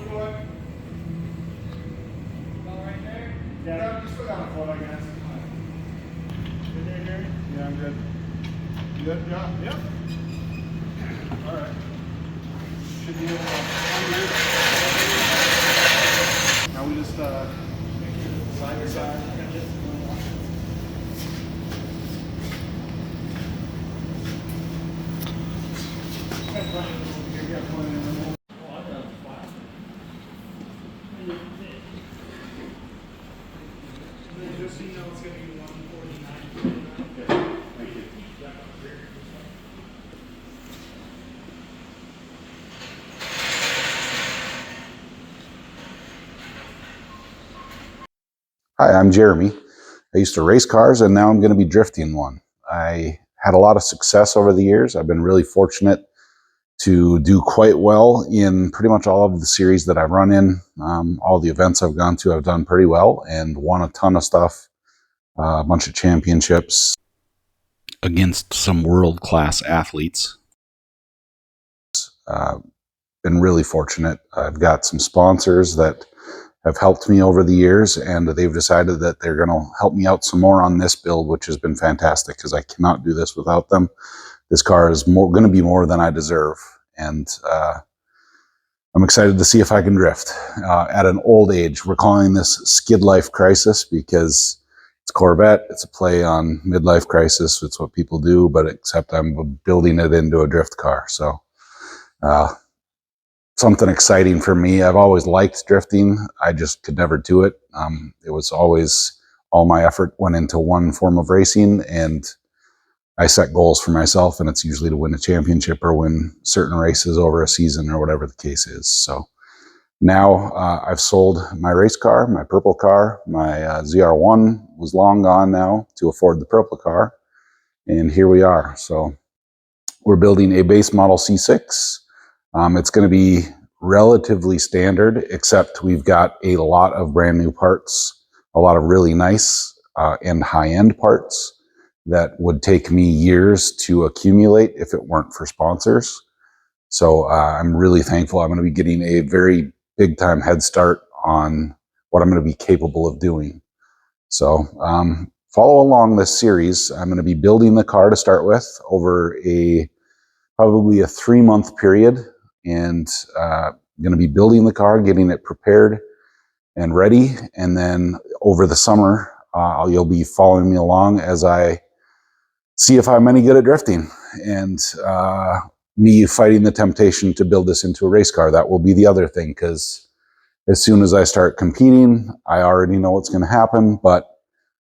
foot. Right there? Yeah, you still got a foot, I guess. Good there, Jerry? Yeah, I'm good. You good, John? Yep. All right. Should be able to undo. Now we just side to side. Just so you know, it's going to be 149. Okay. Thank you. Hi, I'm Jeremy. I used to race cars and now I'm going to be drifting one. I had a lot of success over the years. I've been really fortunate to do quite well in pretty much all of the series that I've run in. All the events I've gone to, I've done pretty well and won a ton of stuff, a bunch of championships against some world-class athletes. Been really fortunate. I've got some sponsors that have helped me over the years, and they've decided that they're going to help me out some more on this build, which has been fantastic because I cannot do this without them. This car is going to be more than I deserve, and I'm excited to see if I can drift at an old age. We're calling this Skid Life Crisis because it's Corvette. It's a play on midlife crisis. It's what people do, but except I'm building it into a drift car. So something exciting for me. I've always liked drifting. I just could never do it. It was always all my effort went into one form of racing, and I set goals for myself, and it's usually to win a championship or win certain races over a season or whatever the case is. So now I've sold my race car, my purple car. My ZR1 was long gone now to afford the purple car, and here we are. So we're building a base model C6. It's going to be relatively standard, except we've got a lot of brand new parts, a lot of really nice and high-end parts that would take me years to accumulate if it weren't for sponsors. So I'm really thankful. I'm going to be getting a very big-time head start on what I'm going to be capable of doing. So follow along this series. I'm going to be building the car to start with over probably a 3-month period. And I'm going to be building the car, getting it prepared and ready. And then over the summer, you'll be following me along as I see if I'm any good at drifting and me fighting the temptation to build this into a race car. That will be the other thing, because as soon as I start competing, I already know what's going to happen. But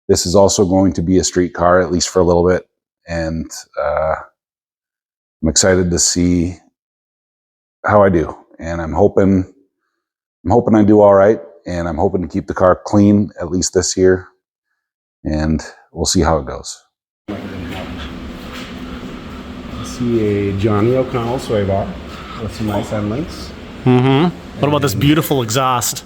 this is also going to be a street car, at least for a little bit. And I'm excited to see how I do, and I'm hoping I do all right, and I'm hoping to keep the car clean at least this year, and we'll see how it goes. I see a Johnny O'Connell sway bar with some nice end links. What about this beautiful exhaust?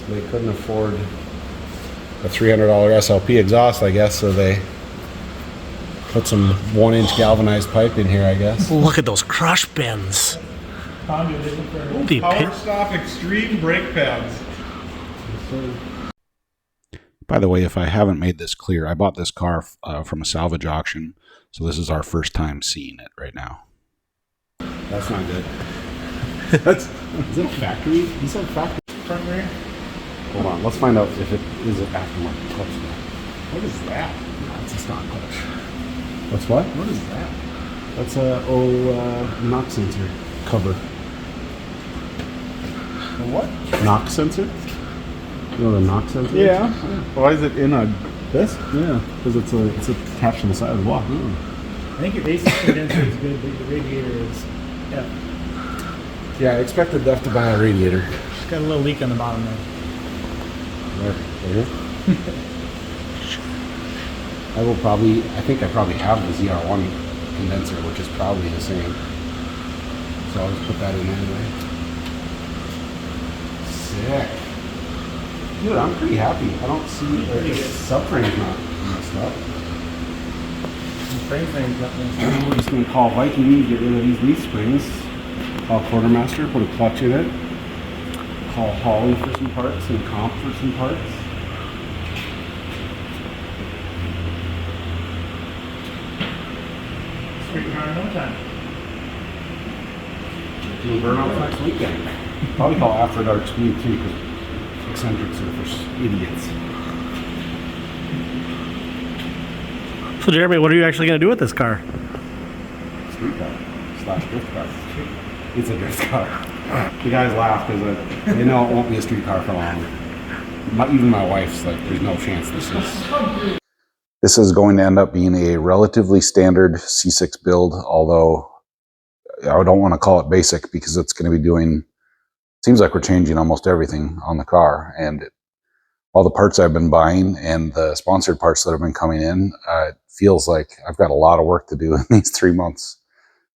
They couldn't afford a $300 SLP exhaust, I guess, so they put some 1-inch galvanized pipe in here, I guess. Look at those crush bins. Holy Power Stop Extreme brake pads. By the way, if I haven't made this clear, I bought this car from a salvage auction, so this is our first time seeing it right now. That's not good. Is it a factory? He said factory. Front rear. Hold on, let's find out if it is an aftermarket clutch. What is that? That's a stock clutch. What's what? What is that? That's a knock sensor cover. The what? Knock sensor? You know what a knock sensor is? Yeah. Why is it in This? Yeah, because it's attached to the side of the block. I think your AC condenser is good, but your radiator is Yeah, I expected Def to buy a radiator. It's got a little leak on the bottom there. There. I think I probably have the ZR1 condenser, which is probably the same. So I'll just put that in anyway. Sick. Dude, I'm pretty happy. I don't see the subframe's not messed up. Frame's not messed up. We're just going to call Viking, get rid of these leaf springs. Call Quartermaster, put a clutch in it. call Holley for some parts and Comp for some parts. Street car in no time. Doing burnouts next weekend. Probably call after dark speed too, because eccentrics are for idiots. So Jeremy, what are you actually going to do with this car? Street car / drift car. It's a drift car. The guys laugh because they know it won't be a street car for long. Even my wife's like, there's no chance this is. This is going to end up being a relatively standard C6 build, although I don't want to call it basic because it's going to be doing, seems like we're changing almost everything on the car. And all the parts I've been buying and the sponsored parts that have been coming in, it feels like I've got a lot of work to do in these 3 months.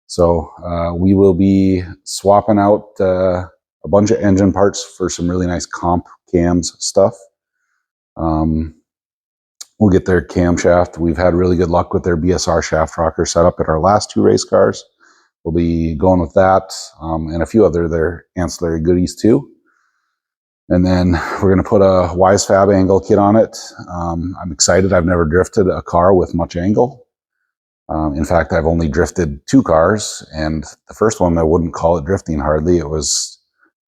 So we will be swapping out a bunch of engine parts for some really nice comp cams stuff. We'll get their camshaft. We've had really good luck with their BSR shaft rocker setup at our last 2 race cars. We'll be going with that and a few other their ancillary goodies too. And then we're going to put a WiseFab angle kit on it. I'm excited. I've never drifted a car with much angle. In fact, I've only drifted 2 cars, and the first one I wouldn't call it drifting hardly. It was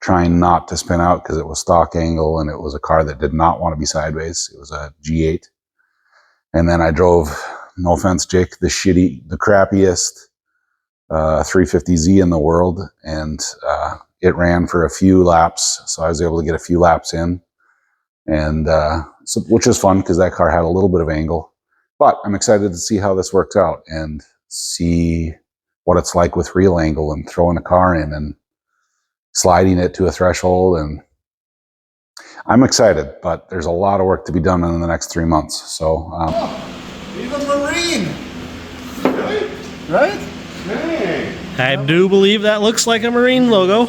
trying not to spin out because it was stock angle, and it was a car that did not want to be sideways. It was a G8. And then I drove, no offense, Jake, the crappiest 350Z in the world, and it ran for a few laps, so I was able to get a few laps in, and so, which is fun because that car had a little bit of angle. But I'm excited to see how this works out and see what it's like with real angle and throwing a car in and sliding it to a threshold. And I'm excited, but there's a lot of work to be done in the next 3 months. So, He's a Marine! Really? Right? Dang! I do believe that looks like a Marine logo.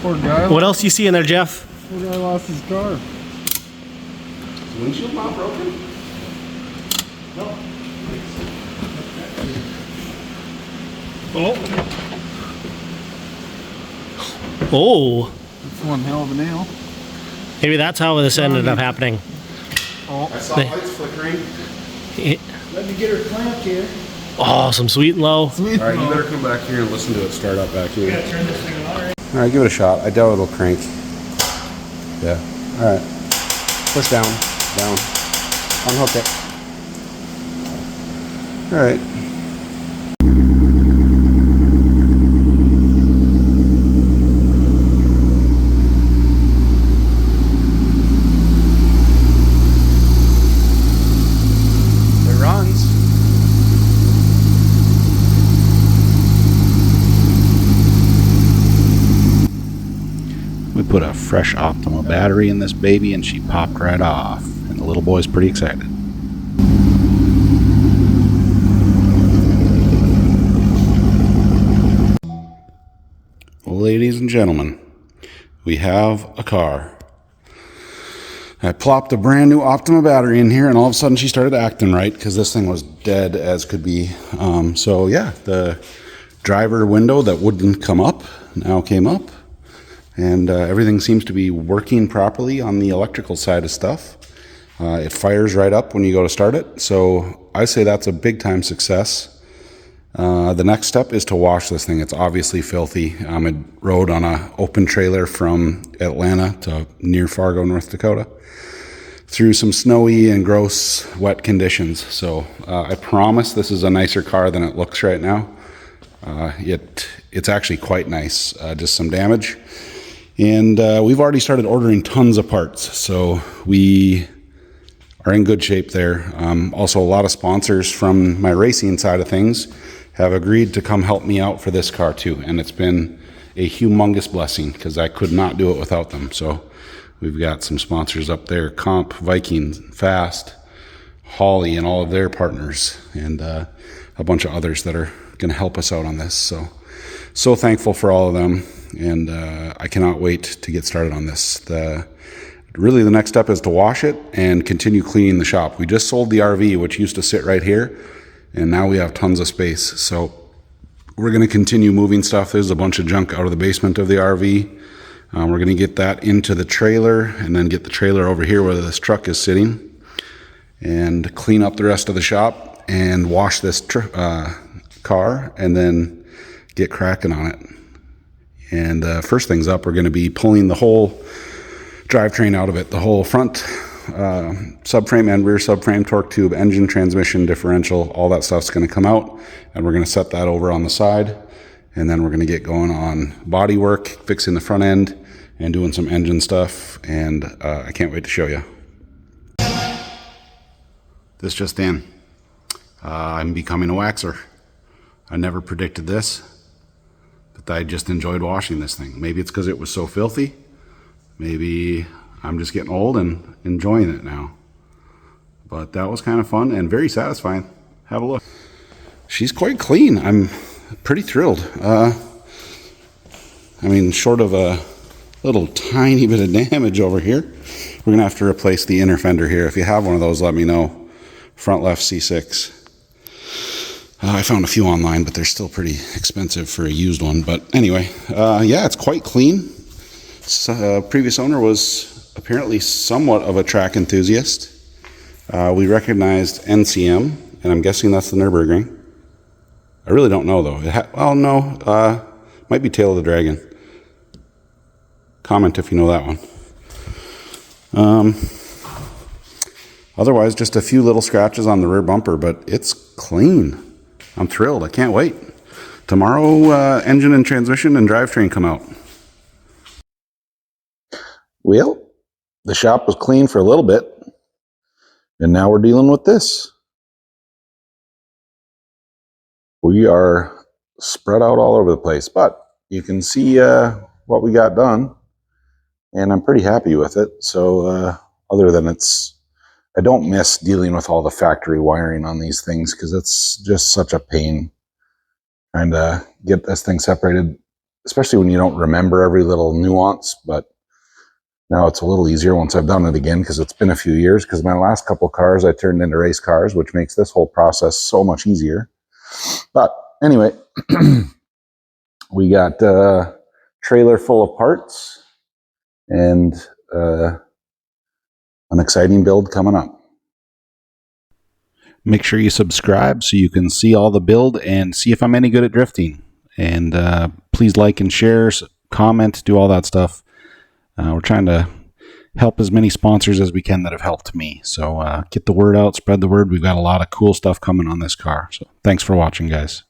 Poor guy. What else you see in there, Jeff? Poor guy lost his car. Windshield not broken? No. Oh. Oh. That's one hell of a nail. Maybe that's how this ended up happening. Oh. I saw lights flickering. Let me get her clamped here. Oh, some sweet and low. Sweet. Alright, you better come back here and listen to it start up back here. Gotta turn this thing on, right? Alright, give it a shot. I doubt it'll crank. Yeah. Alright. Push down. Down. Unhook it. Alright. It runs. we put a fresh Optima battery in this baby and she popped right off. And the little boy's pretty excited. Well, ladies and gentlemen, we have a car. I plopped a brand new Optima battery in here and all of a sudden she started acting right because this thing was dead as could be. So yeah, the driver window that wouldn't come up now came up, and everything seems to be working properly on the electrical side of stuff. It fires right up when you go to start it, so I say that's a big time success. The next step is to wash this thing. It's obviously filthy. It rode on an open trailer from Atlanta to near Fargo, North Dakota, through some snowy and gross wet conditions. So I promise this is a nicer car than it looks right now. It's actually quite nice, just some damage. And we've already started ordering tons of parts, so we are in good shape there. Also, a lot of sponsors from my racing side of things have agreed to come help me out for this car too, and it's been a humongous blessing because I could not do it without them. So we've got some sponsors up there: Comp, Viking, Fast, Holley, and all of their partners, and a bunch of others that are going to help us out on this. So thankful for all of them, and I cannot wait to get started on this. Really, the next step is to wash it and continue cleaning the shop. We just sold the RV, which used to sit right here, and now we have tons of space. So we're going to continue moving stuff. There's a bunch of junk out of the basement of the RV. We're going to get that into the trailer and then get the trailer over here where this truck is sitting and clean up the rest of the shop and wash this car and then get cracking on it. And first things up, we're going to be pulling the whole drivetrain out of it, the whole front subframe and rear subframe, torque tube, engine, transmission, differential, all that stuff's going to come out, and we're going to set that over on the side, and then we're going to get going on body work, fixing the front end, and doing some engine stuff, and I can't wait to show you. This just in. I'm becoming a waxer. I never predicted this, but I just enjoyed washing this thing. Maybe it's because it was so filthy. Maybe I'm just getting old and enjoying it now. But that was kind of fun and very satisfying. Have a look. She's quite clean. I'm pretty thrilled. I mean, short of a little tiny bit of damage over here, we're going to have to replace the inner fender here. If you have one of those, let me know. Front left C6. I found a few online, but they're still pretty expensive for a used one. But anyway, yeah, it's quite clean. Previous owner was apparently somewhat of a track enthusiast. We recognized NCM, and I'm guessing that's the Nürburgring. I really don't know, though. Well, no, might be Tail of the Dragon. Comment if you know that one. Otherwise, just a few little scratches on the rear bumper, but it's clean. I'm thrilled. I can't wait. Tomorrow, engine and transmission and drivetrain come out. Well, the shop was clean for a little bit, and now we're dealing with this. We are spread out all over the place, but you can see what we got done, and I'm pretty happy with it. So other than I don't miss dealing with all the factory wiring on these things because it's just such a pain trying to get this thing separated, especially when you don't remember every little nuance. But now it's a little easier once I've done it again because it's been a few years, because my last couple cars I turned into race cars, which makes this whole process so much easier. But anyway, we got a trailer full of parts and an exciting build coming up. Make sure you subscribe so you can see all the build and see if I'm any good at drifting. And please like and share, comment, do all that stuff. We're trying to help as many sponsors as we can that have helped me. So get the word out, spread the word. We've got a lot of cool stuff coming on this car. So thanks for watching, guys.